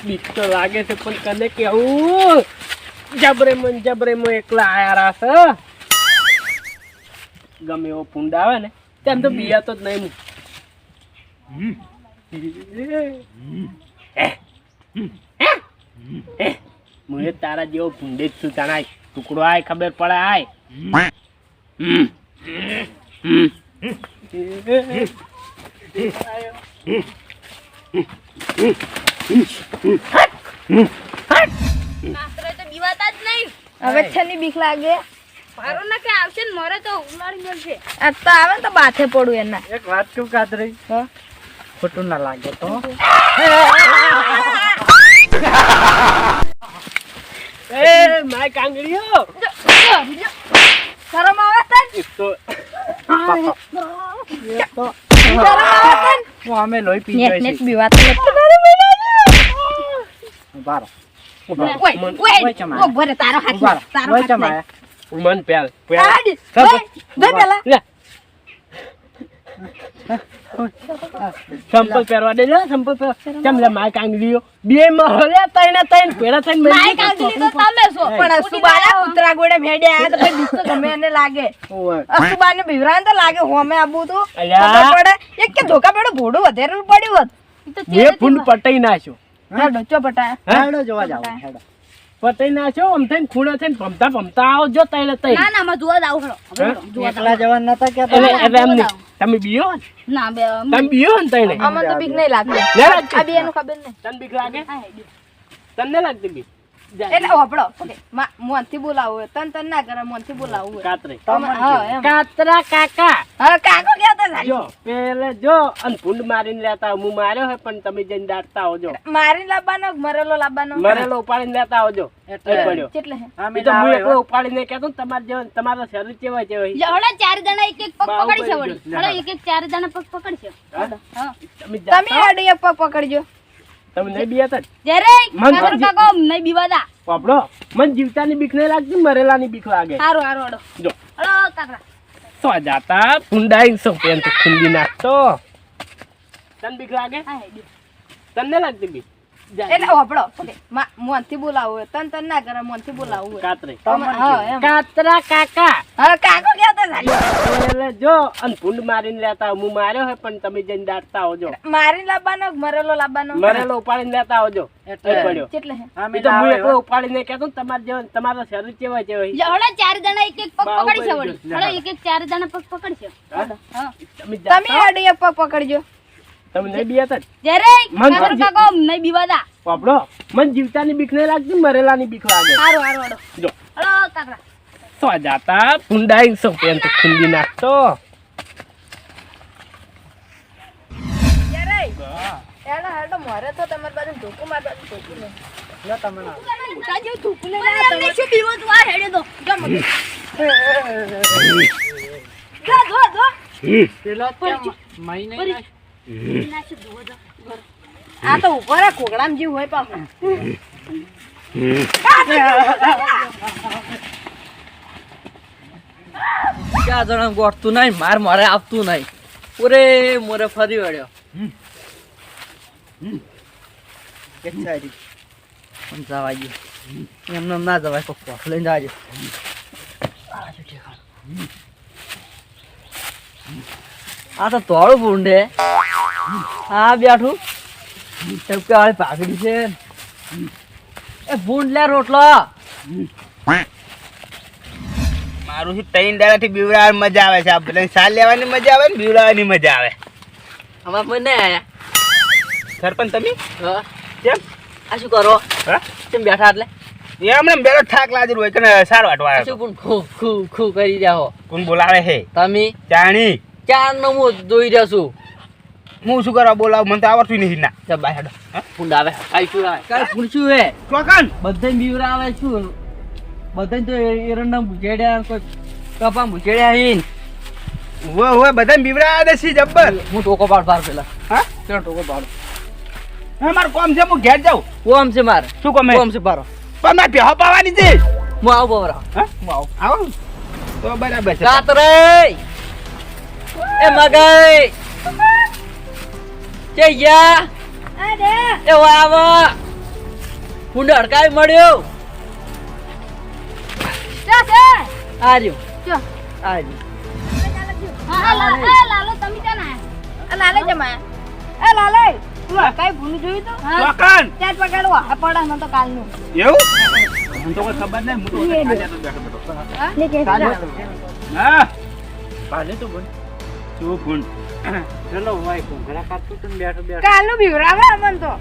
બીક તો લાગે છે પણ કને કેવું જબરે મો એકલા આયા છે ગમે એવો ફૂંડ આવે ને તેમ તો બિયા તો જ નહીં મુએ તારા જેવો ફૂંડે જ છું તારા ટુકડો આય ખબર પડે આય હવે છેની બીક લાગે મારો ના કે આવશે ને મોરે તો ઉલાડી મળશે આ તો આવે ને તો બાથે પડું એના એક વાત કેવું કાતરી ખોટું ના લાગે તો એ માય કાંગડીઓ શરમ આવે તને એક તો શરમ આવે તને હું અમે લોહી પી નેટ જાય નેટ છે બીવાત ને બારો ઓય ભરે તારો હાથ ઉમન પેલ દે પેલા લે સંપલ પહેરવા દે લે સંપલ પહેર ચમ લે માય કાંગડીઓ બે મહલે તઈને પેડા તઈને માય કાંગડી તો તમે છો પણ સુબાના કૂતરા ગોડે ભેડે આ તો બીક તો ગમે એને લાગે ઓય સુબાને બીવરાન તો લાગે હોમે આબુ તો અલ્યા પડે એક કે ધોકા પેડો ભોડું વધેરેલું પડ્યું હોત બે ફૂંડ પટાઈ નાખ્યો હા ડોચો પટાય હેડો જોવા જાવ હેડો પટાઈ નાખ્યો આમ થઈને ખૂણે થઈને ભમતા આવજો તઈને તઈ ના ના માં જોવા જાવ ખરો એકલા જવાન નતા કે એટલે એમ નહીં તમે બીયો ના બે તમે બીયો ને તઈને અમને તો બીક નહીં લાગતી લે લાગતી આ બે એનું ખબર નહીં તને બીક લાગે તને લાગતી બીક એટલે હોપડો મોનથી બોલાવું તન ના કરે મોનથી બોલાવું કાતરે હા એમ કાતરા કાકા હા કાકો કેતા થાય જો પેલે જો અન ફૂંડ મારીને લેતા હું માર્યો હે પણ તમે જઈને દાટતા આવજો મારીને લાવવાનો મરેલો લાવવાનો મરેલો ઉપાડીને લેતા આવજો એટલે પડ્યો કેટલે હે એ તો હું એકલો ઉપાડીને કહેતો ને તમારે જેવો તમારો શરીર કેવા જેવા હળો ચાર જણા એક એક પગ પકડી છે વળી હળો એક એક ચાર જણા પગ પકડશે હા તમે તમે આડી પગ પકડજો તમે નહીં બીયા જરે કાકો કાકો નહીં બીવાદા પાપડો મને જીવતાની બીક નહીં લાગતી મરેલાની બીક લાગે હારો હારો હળો જો હળો કાકા તો જાતા ફૂંડાઈ સો પેન તો ખુંડી નાખતો તને બીક લાગે હા તને લાગતી બીક એટલે હોપડો મોનથી બોલાવું તન ના કરે મોનથી બોલાવું કાતરે હા એમ કાતરા કાકા હા કાકો કેતા થાય એટલે જો અન ફૂંડ મારીને લેતા હું માર્યો હે પણ તમે જઈને દાટતા આવજો મારીને લાવવાનો મરેલો લાવવાનો મરેલો ઉપાડીને લેતા આવજો એટલે પડ્યો કેટલે હે એ તો હું એકલો ઉપાડીને કહેતો ને તમારે જેવો તમારો શરીર કેવા જેવા હળો ચાર જણા એક એક પગ પકડી છે વળી હળો એક એક ચાર જણા પગ પકડશે હા તમે આડી પગ પકડજો તમે નહીં બીયા જરે કાકો કાકો નહીં બીવાદા પાપડો મને જીવતાની બીક નહીં લાગતી મરેલાની બીક લાગે હારો હારો હળો જો હળો કાકા તો જાતા ફૂંડાઈ સો પેન તો ખુંડી નાખતો એનો હેડો મોરે તો તમારી બાજુ ધોકું માર બાજુ ધોકું નહીં લે તમે ના કાજો તું ને અમને શું બીવો તું આ હેડે દો જો મગે જો પેલો મહિને ના શું દો જો આ તો ઉપર કોગડામ જીવ હોય પાછો ક્યાં જણા ગોઠતું નહીં માર મારે આપતું નહીં પૂરે મોરે ફરી વળ્યો પણ જવા ગયો એમને ના જવાય કોક લઈને જાજો આ તો તોડું પૂંડે હા બેઠું વાળી પાઘડી છે એ ભૂંડ લે રોટલો મારું શું 3 દાડાથી બીવડાવાની મજા આવે છે. આ બધાને સાલ લેવાની મજા આવે ને બીવડાવાની મજા આવે. હવે મને આયા સરપંચ તમે હા કેમ આ શું કરો હા કેમ બેઠા એટલે એ હમણાં બેરો થાક લાગેલું હોય કે સારો વાટવા શું પણ ખુ ખુ ખુ કરી જાઓ કોણ બોલાવે છે તમે ચાણી ચાર નો હું જોઈ રહ્યો છું હું શું કરવા બોલાવું મને તો આવડતું નથી ના ચાલ બાય હેડો ફૂંડ આવે કાઈ શું આવે કાઈ ફૂંડ શું હે ચોકન બધા બીવરા આવે શું બધા તો એરંડા ભૂજેડ્યા કોઈ કપા ભૂજેડ્યા હીન ઓય ઓય બધાને બીવડા દે છે જબ્બર. હું ટોકો પાડ પાર પેલા હા પેલો ટોકો પાડ હા માર કોમ છે હું ઘેર જાઉં. કોમ છે મારે શું કોમ હે? કોમ છે પારો પણ માર પેહો પાવાની છે. હું આવું બવરા હા હું આવું આવો તો બરાબર છે. કાતરે એ મગાઈ કે યા આ દે એ વાવા ફૂંડ હડકાવી મળ્યો. ચો છે આ રહ્યો. ચો આ રહ્યો. હા લાલો તમે ક્યાં ના આ લાલે જમાયા. એ લાલે તું કઈ ભૂલું જોયું તો ચોકન ત્યાં જ પકડવો આ પડે મને તો કાલનું. એવું મને તો કોઈ ખબર નહીં. હું તો કાલે તો બેઠો હા લે કે હા પાલે તો બોલ શું ગુણ ચલો ભાઈ ઘોઘરા કાઢતું તું બેઠો બેઠો કાલનું બીવરાવે અમન તો.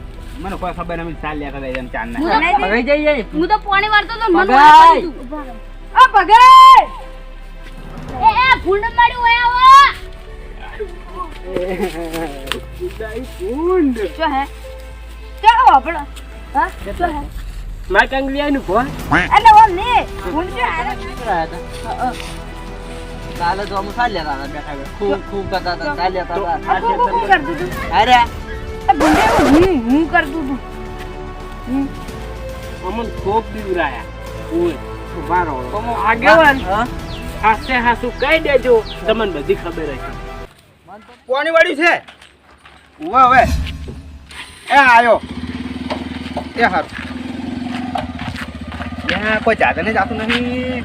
મને કોઈ ખબર નહીં. ચાલ લે કરે એમ ચાર ના ભગાઈ જઈએ. હું તો પાણી વાળતો તો મને પગાય. આ પગરે એ ફૂંડ માર્યું હોય આવો શું હે ચાલો આપણો હા શું હે માય કાંગલી આનું કોણ એટલે ઓમ ને ભૂલ છે આરે કાલે તો અમે ચાલ્યા હતા બેઠા બેઠા. ખૂબ ખૂબ કરતા હતા. ચાલ્યા હતા. આ તું શું કરતું તું અરે આ ભૂંડે હું કરતું તું અમન ખૂબ બીવરાયા ઓય ઉભા રહો કોમો આગેવાન હા? હાસે હાસુ કહી દેજો તમને બધી ખબર હશે કોની વાળી છે ઉવા હવે એ આયો એ હારું યા કોઈ જાતે ને જાતું નહીં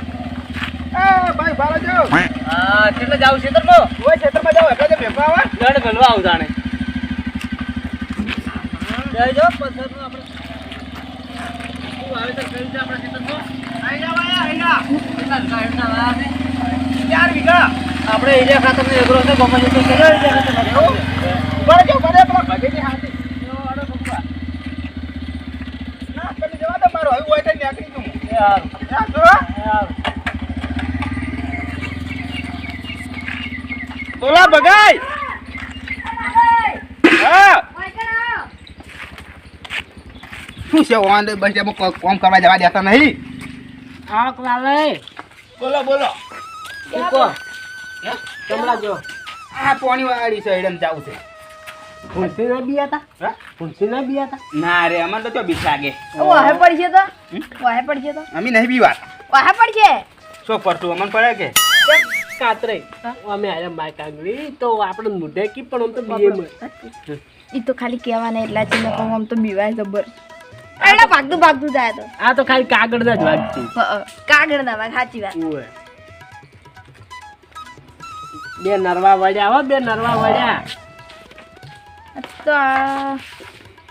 એ ભાઈ બારો જો હા, કેટલે જાવ છે તરફો? ઓય ખેતરમાં જાવ એટલે ભેગા આવા ગણ ગણવા આવું જાણે. જય જો પથ્થરનું આપણે શું વાવેતર કર્યું છે આપણા ખેતરમાં? કેટલા વીઘાના વાવ્યા છે? 4 વીઘા આપણે એરિયા ખાતરનો એગ્રો છે ગમે તે કર્યો એરિયા ખાતર ઉભા જો બરે પેલા ભગેની હાથી જો આડો પપ્પા ના તમે જવા દો મારો હવે ઓય તો નીકળી તું યાર યા જો યાર બોલા બગાઈ હા શું છે વાંધો બસ એમ કોમ કરવા જવા દેતા નહીં આક લાલે બોલો બોલો કો કમલા જો આ પોણી વાળી છે એડમ જાવ છે ફૂંસી ના બિયાતા હા ફૂંસી ના બિયાતા ના રે અમને તો બીક લાગે વાહે પડશે તો વાહે પડશે તો અમે નહીં બીવાર વાહે પડશે શું પડતું અમને પડે કે કાતરે અમે આયા માય કાંગલી તો આપણે મુઢે કી પણ આમ તો બીએ ઈ તો ખાલી કહેવાના એટલા છે ને પણ આમ તો બીવાય જબર એડા ભાગતું જાય તો આ તો ખાલી કાગળ જ વાગતી કાગળ ના વાગ સાચી વાત ઓય બે નરવા વળ્યા હો બે નરવા વળ્યા તો આ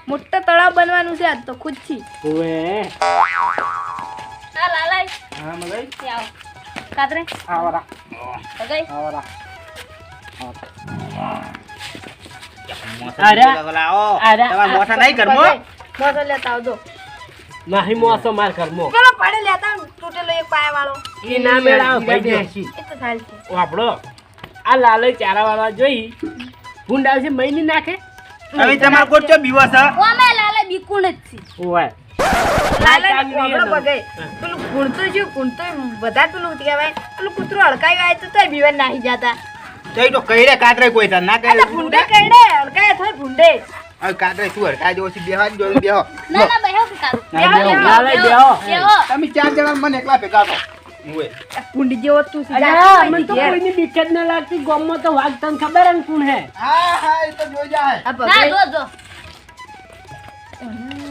મોટો તળાવ બનવાનું છે આજ તો ખુદ થી ઓએ આ લાલાઈ હા મગાઈ તે આવો કાતરે આવરા બગાઈ આવરા અરે તમારા મોટા નહીં કરમો મોટો લેતા આવજો નહીં મોસો માર કરમો પેલો પાડે લેતા તૂટેલો એક પાયા વાળો ઈ ના મેળાવ ભાઈ એ તો થાય છે આપણો આ લાલે ચારા વાળા જોઈ ભૂંડ આવશે મહિની નાખે હવે તમાર કોટ ચો બીવો છે ઓ મે લાલા બીકુણ જ છે ઓય લાલે આપણો બગાઈ પેલું કુણતો બધા પેલું કહેવાય પેલું કૂતરું હડકાયું આય તો તોય બીવા નાહી જાતા તઈ તો કઈરે કાતરે કોઈ તા ના એટલે કરે ભૂંડે કઈડે હડકાય થાય ભૂંડે હવે કાતરે શું હરકા જેવો છે બેહવા જો બેહો ના ના બેહો કે કારું ના, બેહો. લાલે બેહો. બેહો તમે 4 જણા મને એકલા ભેગા કરો ઓય ભૂંડી જેવો તું અલ્યા મને તો કોઈની બીક જ ન લાગતી ગામમાં તો વાઘ તને ખબર હે ને કોણ હે હા હા એ તો જોઈ જાય આ ના બગાઈ જો જો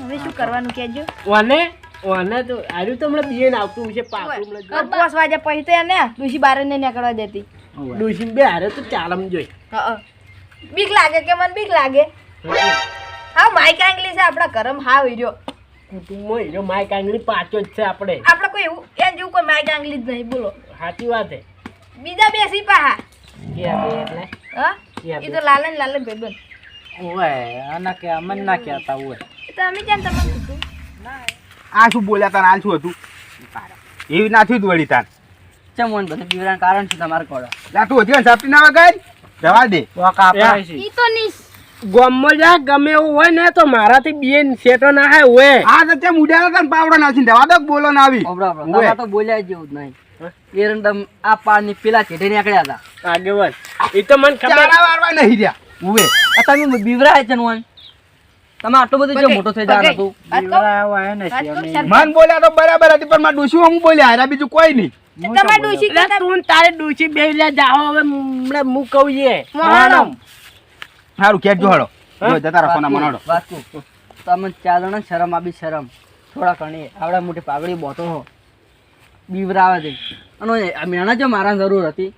હવે શું કરવાનું કેજો ઓને તો આર્યું તો હમણાં બીએ આવતું છે પાકું હમણાં ઉપવાસ વાગ્યા પછી તો એને ડુસી બારે ને નીકળવા દેતી ડોશી બે હારે તો ચાલમ જોઈ હા બીક લાગે કે મને બીક લાગે હા માઈક આંગલી છે આપણા ઘરમ હા વીર્યો કુટુંબમાં હીરો માય કાંગણી પાછો જ છે આપણે આપણે કોઈ એવું એમ જેવું કોઈ માઈક આંગલી જ નહીં બોલો સાચી વાત હે બીજા બે સિપાહા ક્યાં બે એટલે હા ક્યાં એ બે? તો લાલે ને લાલે ભાઈબંધ ઓય આના કે અમન ના કહેતા ઓય એ તો અમે કેમ તમને કીધું આ શું બોલ્યા તાર હાલ શું હતું એવી ના થયું વળી તાર ચમ ઓન બધું બીવરાનું કારણ છે તમારે કોડો જા તું હજી સાપટી ના વગાડ જવા દે પોકા આપણા છે ઈ તો નીસ ગામમાં જા ગમે એવું હોય ને તો મારાથી બે સેટો ના હાય હોય આ તો તેમ ઉડ્યા હતા ને પાવડો નાખીને જવા દો બોલો ના આવી ઓબરા તમારે તો બોલ્યા જેવું જ નહીં એરંડમ આ પારની પેલા ચેડે નીકળ્યા હતા આગેવાન એ તો મને ખબર ચારા વારવા નહીં રહ્યા ઉવે આ તમે બીવરાય છે ને ઓન તમે આટલો બધો જે મોટો થઈ જવાનો તું મન બોલ્યા તો બરાબર હતી પણ મારે ડોશી હું બોલ્યા હારા બીજું કોઈ નહીં તમારે ડોસી એટલે તું ને તારે ડોશી બે લે જાઓ હવે હમણાં હું કહું એ મોહાણો સારું કેટ જો હળો જો જતા રહો સોના મનાડો વાસ્તુ તમે ચાર જણા શરમ આવી શરમ થોડા ઘણી આવડા મોટી પાઘડી બોતો હો બીવરાવા દે અને આ મેણા જો મારા જરૂર હતી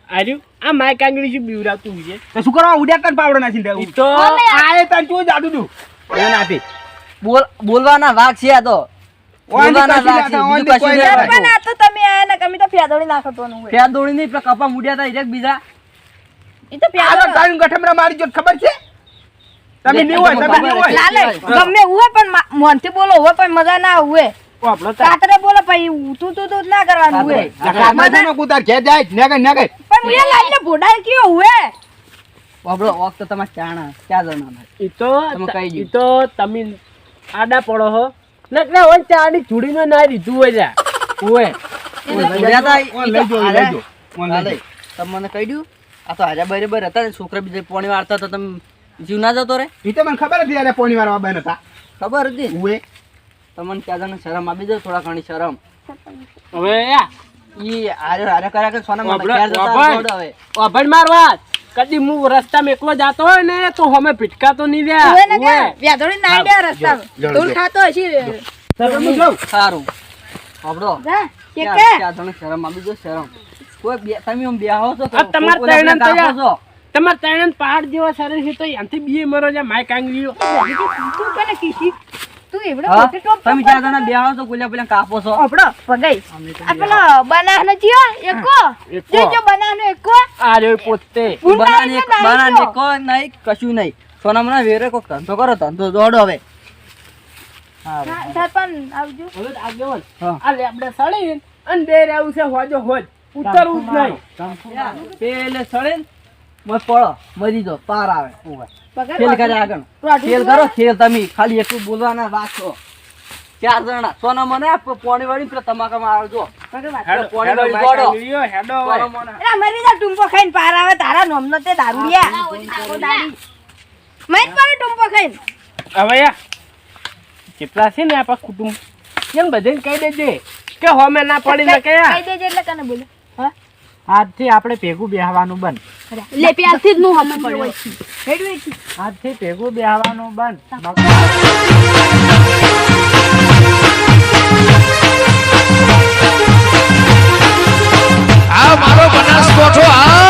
આર્યું આ માય કાંગડી શું બીવરાતું છે તો શું કરવા ઉડ્યા કર પાવડો નાખીને ઈ દેવું તો આએ તને શું જાદુ દઉં એ નાથી બોલવાના વાઘ છે આ તો બોલવાના વાઘ છે બીજું કશું નહીં. પણ આ તો તમે આયા ને કમી તો ફેદોડી નાખતોનું હોય ફેર દોડી નહીં પેલા કપા મુડ્યા હતા એક બીજા ઈ તો આ તો ફેદોડી તારું ગઠમરા મારી જો ખબર છે તમે નહીં હોય તમે નહીં હોય લાલે ગમે હોય પણ મોનથી બોલો હોય પણ મજા ના હોય આપણો કાતરે બોલો પછી તું ના કરવાનું હોય કાતરે કુતાર ઘેર જાય નેગર પણ મુએ લાઈને ભોડાય કયો હોય બાબડો વખત તો તમારે ચાણા ક્યાં જણા ઈ તો તમે કહી ઈ તો તમે આડા પડો હો ને હોય ચાડી ચૂડીનો ના રીધું હોય જા હોય તમને કહી દઉં આ તો હાજા બરાબર હતા ને છોકરા બીજા પોણી વાળતા તો તમે જીવ ના જતો રે ઈ તો મને ખબર હતી યાર પોણી વાળવા બેન હતા ખબર હતી ઉએ તમને ક્યાં જણા શરમ આપી દો થોડા ઘણી શરમ હવે યા ઈ હારે કર્યા કે સોના વાપરો, ક્યાં જતા વાપર. દોડ હવે અભણ માર વાત કદી હું રસ્તામાં એકલો જાતો હોય ને તો હમે પીટકા તો નહીં રહ્યા હોય ને કે હોય. ફેદોડી નાઈ દે રસ્તામાં તું ખાતો હશી તમે જાઓ સારું બાબડો જા કે ક્યાં જણા શરમ આપી દો શરમ કોઈ તમે આમ બેહો છો તો આ તમાર કોઈ ઓલા ત્રણેય તો કાપો યાર. છો. તમારે ત્રણ પહાડ જેવા સરસ છે તો એનાથી બી મરો છે માય કાંગરીઓ તું કને કીધી તું એવડો હા? મોટો ટોપ તમે ક્યાં જણા બેહો છો પેલા કાપો છો આપડો પગાઈ આ પેલો બનાહનો જીઓ એકો એકો. જો બનાહનો એકો આ રહ્યો પોતે બનાને કોઈ નહીં કશું નહીં સોના મને વેરે કોઈ ધંધો કરો ધંધો દોડો હવે સરપંચ આવજો હવે આગેવાન હા. આ લેબડે સળી અને બે રહેવું છે હોજો હોજ ઉતરવું જ નહીં પેલે સળે મત પડો મરી જો પાર આવે પગાર ખેલ કરે આગળ ખેલ કરો ખેલ તમે ખાલી એટલું બોલવાના રાખો ચાર જણા સોના મને પોણી વાળી પેલા તમાકામાં આવજો હેડો પોણી હેડો વાળી માય દોડો કાંગરીઓ હેડો હવે. સોના મને એલા મરી જા ટુંપો ખાઈને પાર આવે તારા નોમનો તે દારૂડિયા મઈન પર ટુંપો ખાઈને હવે યા કેટલા છે ને આપણા કુટુંબ એમ બધાને કહી દેજે કે હોમે ના પડી ને કે કહી દેજે એટલે કને બોલે હા આજથી આપણે ભેગું બેહવાનું બંધ લે પ્યારથી જ નું હમ પડ્યો હેડવે છે આજથી ભેગું બેહવાનું બંધ આ મારો બનાસકોઠો આ